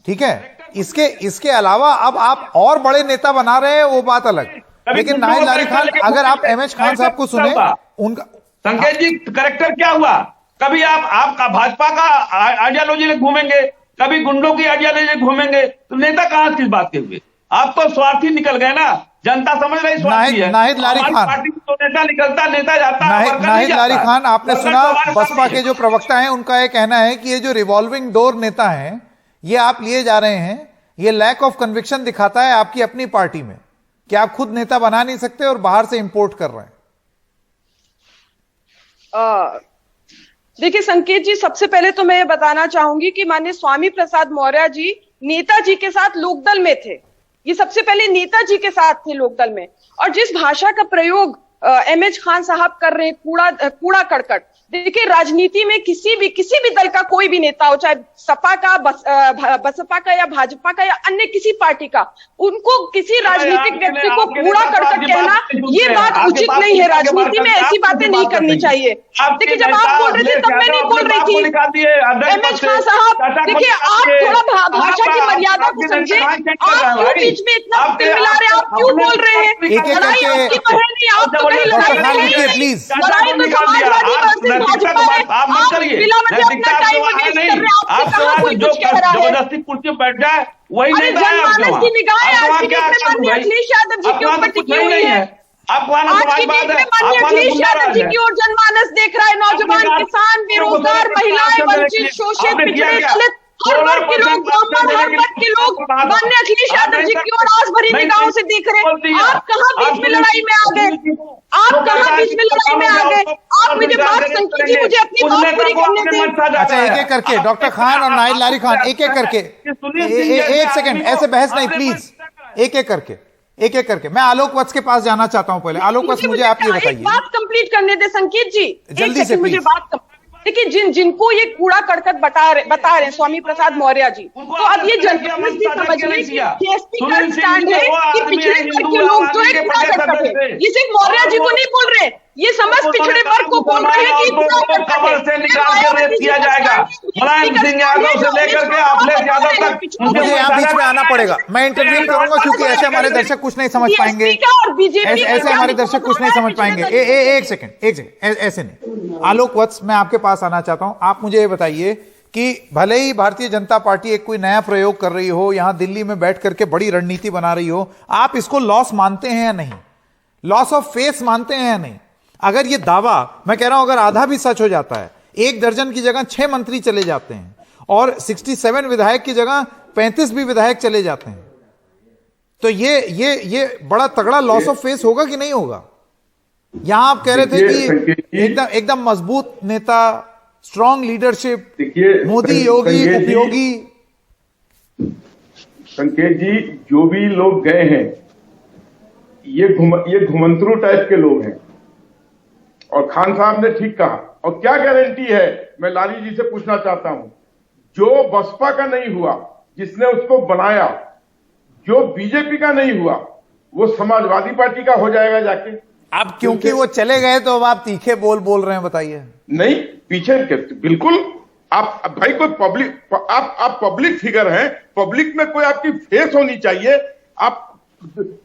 ठीक है। इसके अलावा अब आप और बड़े नेता बना रहे हैं, वो बात अलग। लेकिन नाहिद लारी खान, अगर आप एमएच खान साहब को सुने, उनका संकेत जी करेक्टर क्या हुआ। कभी आप भाजपा का आइडियोलॉजी में घूमेंगे, कभी गुंडों की आइडियोलॉजी में घूमेंगे, तो नेता कहां किस बात के हुए। आप तो स्वार्थी निकल गए ना, जनता समझ रही स्वार्थी है। नाहिद लारी खान, पार्टी तो नेता निकलता, नेता जाता। नाहिद लारी खान, आपने सुना बसपा के जो प्रवक्ता हैं, उनका यह कहना है कि ये जो रिवॉल्विंग डोर नेता हैं, ये आप लिए जा रहे हैं, ये लैक ऑफ कन्विक्शन दिखाता है आपकी अपनी पार्टी में कि आप खुद नेता बना नहीं सकते और बाहर से इंपोर्ट कर रहे हैं। देखिए संकेत जी, सबसे पहले तो मैं ये बताना चाहूंगी कि माननीय स्वामी प्रसाद मौर्य जी नेताजी के साथ लोकदल में थे। ये सबसे पहले नेताजी के साथ थे लोकदल में। और जिस भाषा का प्रयोग एमएच खान साहब कर रहे हैं, कूड़ा करकट, देखिए राजनीति में किसी भी दल का कोई भी नेता हो, चाहे सपा का, बसपा का या भाजपा का या अन्य किसी पार्टी का, उनको किसी राजनीतिक व्यक्ति को कूड़ा करकट कहना ये बात उचित नहीं है। राजनीति में ऐसी बातें नहीं करनी चाहिए। देखिए जब आप बोल रहे थे तब मैं नहीं बोल रही थी। एमएच खान साहब, देखिए आप थोड़ा भाषा की मर्यादा को समझे। आप क्यों बीच में इतना मिला रहे हैं, आप क्यों बोल रहे हैं। लड़ाई आपकी बहन नहीं, आप तो कहीं लड़ाई नहीं है, लड़ाई तो समाजवादी वर्सेस भाजपा है। आप बिना वजह अपना टाइम वेस्ट कर रहे हैं। आपसे कहाँ कोई कुछ कह रहा है। जबरदस्ती कुर्सी पर बैठ जाए वही अरे जनमानस की निगाहें आज की डेट में माननीय अखिलेश यादव जी के ऊपर टिकी हुई है। आज की डेट में माननीय अखिलेश यादव जी की ओर जनमानस देख रहा है। नौजवान, किसान, बेरोजगार, महिलाएं, वंचित, शोषित, पिछड़े, दलित, हर वर्ग के लोग, ब्राह्मण, हर वर्ग के लोग माननीय अखिलेश यादव जी की ओर आस भरी निगाहों से देख रहे हैं। आप कहाँ बीच में लड़ाई में आ गए, आप कहाँ बीच में लड़ाई में आ गए। आप मुझे बात संकेत जी, मुझे अपनी बात पूरी करने दें। अच्छा एक एक करके डॉक्टर खान और नाहिद लारी खान, एक एक करके, एक सेकंड, ऐसे बहस नहीं प्लीज, एक एक करके। मैं आलोक वत्स के पास जाना चाहता हूं। पहले आलोक वत्स, मुझे आप ये बताइए, बात कंप्लीट करने दे संकेत जी, जल्दी से मुझे बात। देखिए जिनको ये कूड़ा करकट बता रहे हैं स्वामी प्रसाद मौर्य जी, तो अब ये जनमानस भी समझ रहे कि जेएसपी का स्टैंड है कि पिछड़े वर्ग के लोग जो एक कूड़ा करकट है, ये सिर्फ मौर्य जी को नहीं बोल रहे, ये समस्त पिछड़े वर्ग को बोल रहे हैं कि कूड़ा करकट किया जाएगा। मुलायम सिंह यादव से लेकर के अखिलेश यादव तक मुझे यहाँ बीच में आना पड़ेगा, मैं इंटरव्यू करूंगा क्योंकि ऐसे हमारे दर्शक कुछ नहीं समझ पाएंगे, ऐसे हमारे दर्शक कुछ नहीं समझ पाएंगे। एक सेकंड, ऐसे नहीं। आलोक वत्स, मैं आपके पास आना चाहता हूं। आप मुझे ये बताइए कि भले ही भारतीय जनता पार्टी एक कोई नया प्रयोग कर रही हो, यहां दिल्ली में बैठ करके बड़ी रणनीति बना रही हो, आप इसको लॉस मानते हैं या नहीं, लॉस ऑफ फेस मानते हैं या नहीं। अगर ये दावा, मैं कह रहा हूं, अगर आधा भी सच हो जाता है, 1 दर्जन की जगह 6 मंत्री चले जाते हैं और 67 विधायक की जगह 35 भी विधायक चले जाते हैं, तो ये बड़ा तगड़ा लॉस ऑफ फेस होगा कि नहीं होगा। यहां आप कह रहे थे कि एकदम मजबूत नेता, स्ट्रॉन्ग लीडरशिप, मोदी योगी उपयोगी। संकेत जी, जो भी लोग गए हैं ये घुमंतरू टाइप के लोग हैं। और खान साहब ने ठीक कहा। और क्या गारंटी है, मैं लाली जी से पूछना चाहता हूं, जो बसपा का नहीं हुआ, जिसने उसको बनाया, जो बीजेपी का नहीं हुआ, वो समाजवादी पार्टी का हो जाएगा जाके। अब क्योंकि वो चले गए तो अब आप तीखे बोल रहे हैं, बताइए। नहीं, पीछे बिल्कुल आप भाई कोई पब्लिक, आप पब्लिक फिगर हैं, पब्लिक में कोई आपकी फेस होनी चाहिए। आप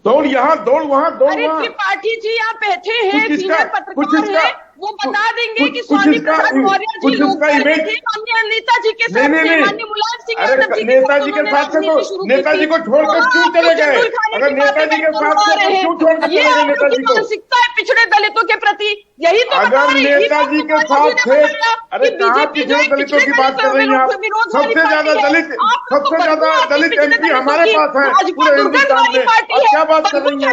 दौड़ यहाँ दौड़ वहां दौड़ वहां। त्रिपाठी जी आप बैठे हैं, सीनियर पत्रकार हैं, वो बता देंगे कि स्वामी प्रसाद मौर्य जी लोकपाल में थे, माननीय नेताजी के साथ थे, माननीय मुलायम सिंह यादव जी नेताजी के साथ से तो नेताजी को छोड़कर क्यों चले गए? अगर नेताजी के साथ से तो क्यों छोड़कर चले गए नेताजी को? मानसिकता है पिछड़े दलितों के प्रति, यही तो अगर नेताजी के साथ थे, अरे कहाँ पिछड़े दलितों की बात कर रही हैं आप? सबसे ज्यादा दलित एमपी हमारे पास है पूरे हिंदुस्तान में, और क्या बात कर रही है?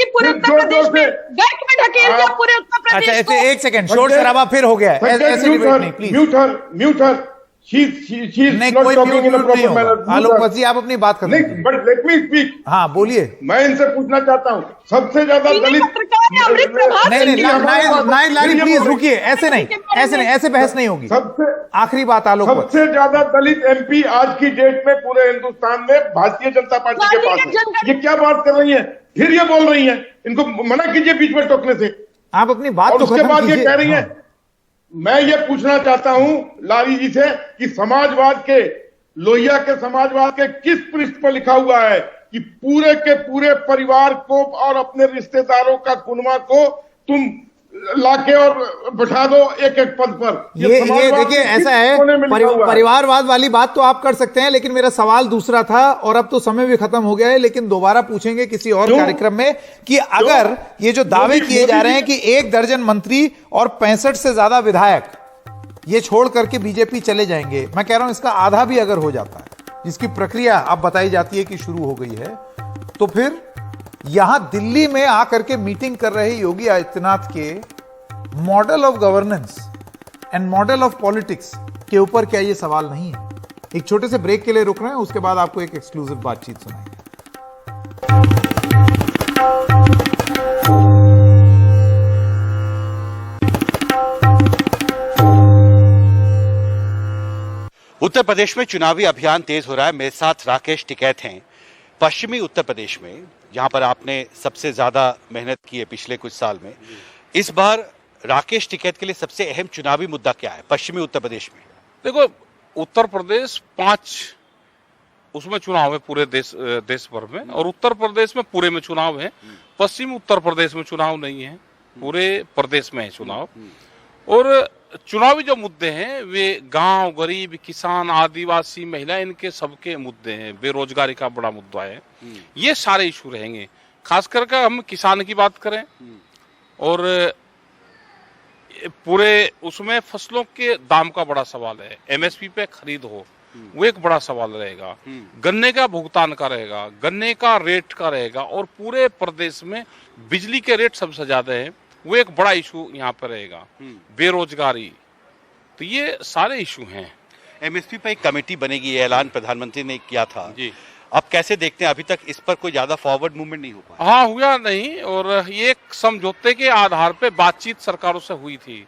पूरे उत्तर प्रदेश में गर्क में ढकेल दिया पूरे उत्तर प्रदेश अच्छा, को। एक सेकंड, शोर शराबा फिर हो गया है, ऐसे डिबेट नहीं प्लीज। म्यूट हर। नहीं, कोई म्यूट नहीं होगा। आलोक जी आप अपनी बात कर नहीं, बट लेट मी स्पीक। हाँ बोलिए। मैं इनसे पूछना चाहता हूँ, सबसे ज्यादा दलित नहीं लारी प्लीज रुकिए, ऐसे नहीं, ऐसे बहस नहीं होगी। सबसे आखिरी बात आलोक। सबसे ज्यादा दलित एमपी आज की डेट में पूरे हिंदुस्तान में भारतीय जनता पार्टी के पास है। ये क्या बात कर रही है? फिर ये बोल रही है, इनको मना कीजिए बीच में टोकने से। आप अपनी बात और तो उसके बाद ये कह रही है, हाँ। मैं ये पूछना चाहता हूं लारी जी से कि समाजवाद के, लोहिया के समाजवाद के किस पृष्ठ पर लिखा हुआ है कि पूरे के पूरे परिवार को और अपने रिश्तेदारों का कुनबा को तुम लाके और बैठा दो एक एक पद पर? ये देखिए ऐसा है, परिवारवाद वाली बात तो आप कर सकते हैं, लेकिन मेरा सवाल दूसरा था और अब तो समय भी खत्म हो गया है, लेकिन दोबारा पूछेंगे किसी और कार्यक्रम में कि अगर ये जो दावे किए जा रहे हैं कि 1 दर्जन मंत्री और 65 से ज्यादा विधायक ये छोड़ करके बीजेपी चले जाएंगे, मैं कह रहा हूं इसका आधा भी अगर हो जाता है, जिसकी प्रक्रिया अब बताई जाती है कि शुरू हो गई है, तो फिर यहां दिल्ली में आकर के मीटिंग कर रहे योगी आदित्यनाथ के model of governance and model of politics के ऊपर क्या यह सवाल नहीं है? एक छोटे से ब्रेक के लिए रुक रहे हैं, उसके बाद आपको एक एक्सक्लूसिव बातचीत सुनाएंगे। उत्तर प्रदेश में चुनावी अभियान तेज हो रहा है। मेरे साथ राकेश टिकैत हैं, पश्चिमी उत्तर प्रदेश में, जहां पर आपने सबसे ज्यादा मेहनत की है पिछले कुछ साल में। इस बार राकेश टिकैत के लिए सबसे अहम चुनावी मुद्दा क्या है पश्चिमी उत्तर प्रदेश में? देखो, उत्तर प्रदेश 5 उसमें चुनाव है पूरे देश भर में, और उत्तर प्रदेश में पूरे में चुनाव है। पश्चिमी उत्तर प्रदेश में चुनाव नहीं है, पूरे प्रदेश में है चुनाव। और चुनावी जो मुद्दे हैं वे गांव, गरीब, किसान, आदिवासी, महिला, इनके सबके मुद्दे हैं। बेरोजगारी का बड़ा मुद्दा है, ये सारे इशू रहेंगे। खास करके हम किसान की बात करें और पूरे उसमें फसलों के दाम का बड़ा सवाल है, एमएसपी पे खरीद हो, वो एक बड़ा सवाल रहेगा। गन्ने का भुगतान का रहेगा, गन्ने का रेट का रहेगा, और पूरे प्रदेश में बिजली के रेट सबसे ज्यादा है, वो एक बड़ा इशू यहाँ पर रहेगा। बेरोजगारी, तो ये सारे इशू हैं। एमएसपी पर एक कमेटी बनेगी, ये ऐलान प्रधानमंत्री ने किया था जी। अब कैसे देखते हैं? अभी तक इस पर कोई ज्यादा फॉरवर्ड मूवमेंट नहीं हो पाया। हाँ, हुआ नहीं, और ये एक समझौते के आधार पे बातचीत सरकारों से हुई थी,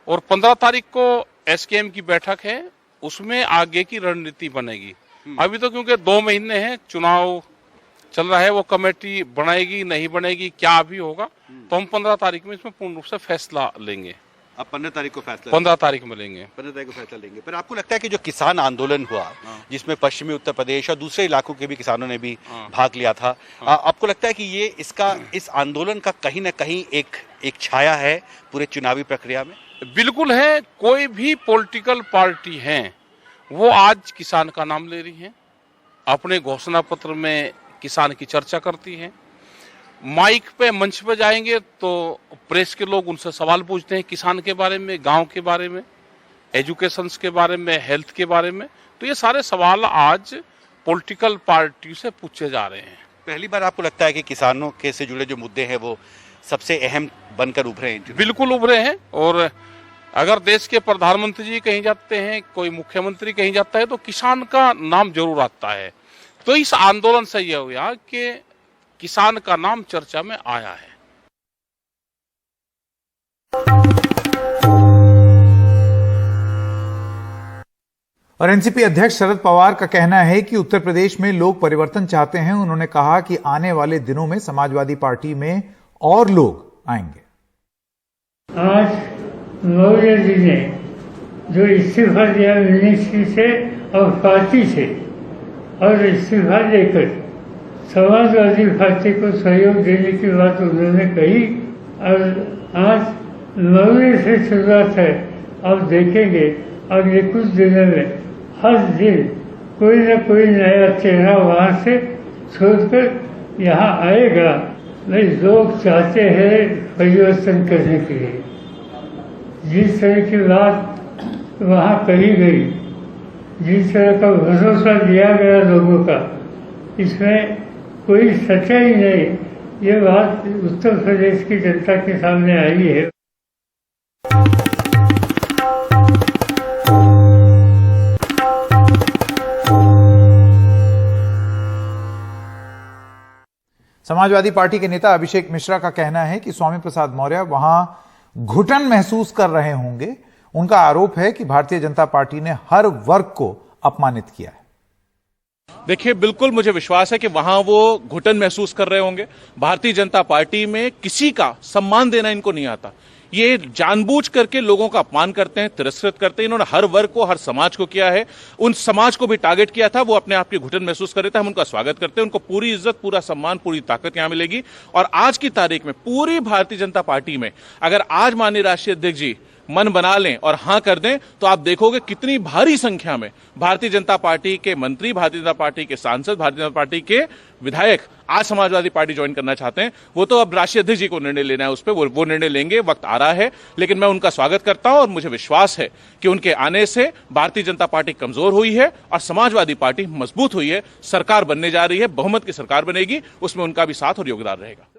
और 15 तारीख को एसकेएम की बैठक है, उसमें आगे की रणनीति बनेगी। अभी तो क्योंकि 2 महीने हैं, चुनाव चल रहा है, वो कमेटी बनाएगी नहीं बनेगी, क्या भी होगा, तो हम 15 तारीख में इसमें पूर्ण रूप से फैसला लेंगे। अब 15 तारीख को फैसला 15 तारीख में लेंगे। 15 तारीख को फैसला लेंगे। पर आपको लगता है कि जो किसान आंदोलन हुआ, जिसमें पश्चिमी उत्तर प्रदेश और दूसरे इलाकों के भी किसानों ने भी भाग लिया था, आपको लगता है कि ये इस आंदोलन का कहीं ना कहीं एक छाया है पूरे चुनावी प्रक्रिया में? बिल्कुल है। कोई भी पॉलिटिकल पार्टी है वो आज किसान का नाम ले रही है, अपने घोषणा पत्र में किसान की चर्चा करती है। माइक पे, मंच पे जाएंगे तो प्रेस के लोग उनसे सवाल पूछते हैं किसान के बारे में, गांव के बारे में, एजुकेशन के बारे में, हेल्थ के बारे में। तो ये सारे सवाल आज पॉलिटिकल पार्टी से पूछे जा रहे हैं। पहली बार आपको लगता है कि किसानों के से जुड़े जो मुद्दे हैं वो सबसे अहम बनकर उभरे हैं? बिल्कुल उभरे हैं। और अगर देश के प्रधानमंत्री जी कहीं जाते हैं, कोई मुख्यमंत्री कहीं जाता है, तो किसान का नाम जरूर आता है। तो इस आंदोलन से यह हुआ कि किसान का नाम चर्चा में आया है। और एनसीपी अध्यक्ष शरद पवार का कहना है कि उत्तर प्रदेश में लोग परिवर्तन चाहते हैं। उन्होंने कहा कि आने वाले दिनों में समाजवादी पार्टी में और लोग आएंगे। आज मौर्य जी ने जो इस्तीफा दिया मिनिस्ट्री से और पार्टी से, और इस्तीफा देकर समाजवादी पार्टी को सहयोग देने की बात उन्होंने कही। और आज 9 से शुरुआत है, आप देखेंगे अगले कुछ दिनों में हर दिन कोई न कोई नया चेहरा वहाँ से छोड़कर यहाँ आएगा। भाई लोग चाहते हैं परिवर्तन करने के लिए। जिस तरह की बात वहाँ कही गई, जिस तरह का भरोसा दिया गया लोगों का, इसमें कोई सच्चाई नहीं। ये बात उत्तर प्रदेश की जनता के सामने आई है। समाजवादी पार्टी के नेता अभिषेक मिश्रा का कहना है कि स्वामी प्रसाद मौर्य वहां घुटन महसूस कर रहे होंगे। उनका आरोप है कि भारतीय जनता पार्टी ने हर वर्ग को अपमानित किया है। देखिए, बिल्कुल मुझे विश्वास है कि वहां वो घुटन महसूस कर रहे होंगे। भारतीय जनता पार्टी में किसी का सम्मान देना इनको नहीं आता। ये जानबूझ करके लोगों का अपमान करते हैं, तिरस्कृत करते हैं। इन्होंने हर वर्ग को, हर समाज को किया है। उन समाज को भी टारगेट किया था। वो अपने आप की घुटन महसूस कर रहे थे। हम उनका स्वागत करते हैं। उनको पूरी इज्जत, पूरा सम्मान, पूरी ताकत यहां मिलेगी। और आज की तारीख में पूरी भारतीय जनता पार्टी में अगर आज माननीय राष्ट्रीय अध्यक्ष जी मन बना लें और हां कर दें, तो आप देखोगे कितनी भारी संख्या में भारतीय जनता पार्टी के मंत्री, भारतीय जनता पार्टी के सांसद, भारतीय जनता पार्टी के विधायक आज समाजवादी पार्टी ज्वाइन करना चाहते हैं। वो तो अब राष्ट्रीय अध्यक्ष जी को निर्णय लेना है, उस पर वो निर्णय लेंगे, वक्त आ रहा है। लेकिन मैं उनका स्वागत करता हूं और मुझे विश्वास है कि उनके आने से भारतीय जनता पार्टी कमजोर हुई है और समाजवादी पार्टी मजबूत हुई है। सरकार बनने जा रही है, बहुमत की सरकार बनेगी, उसमें उनका भी साथ और योगदान रहेगा।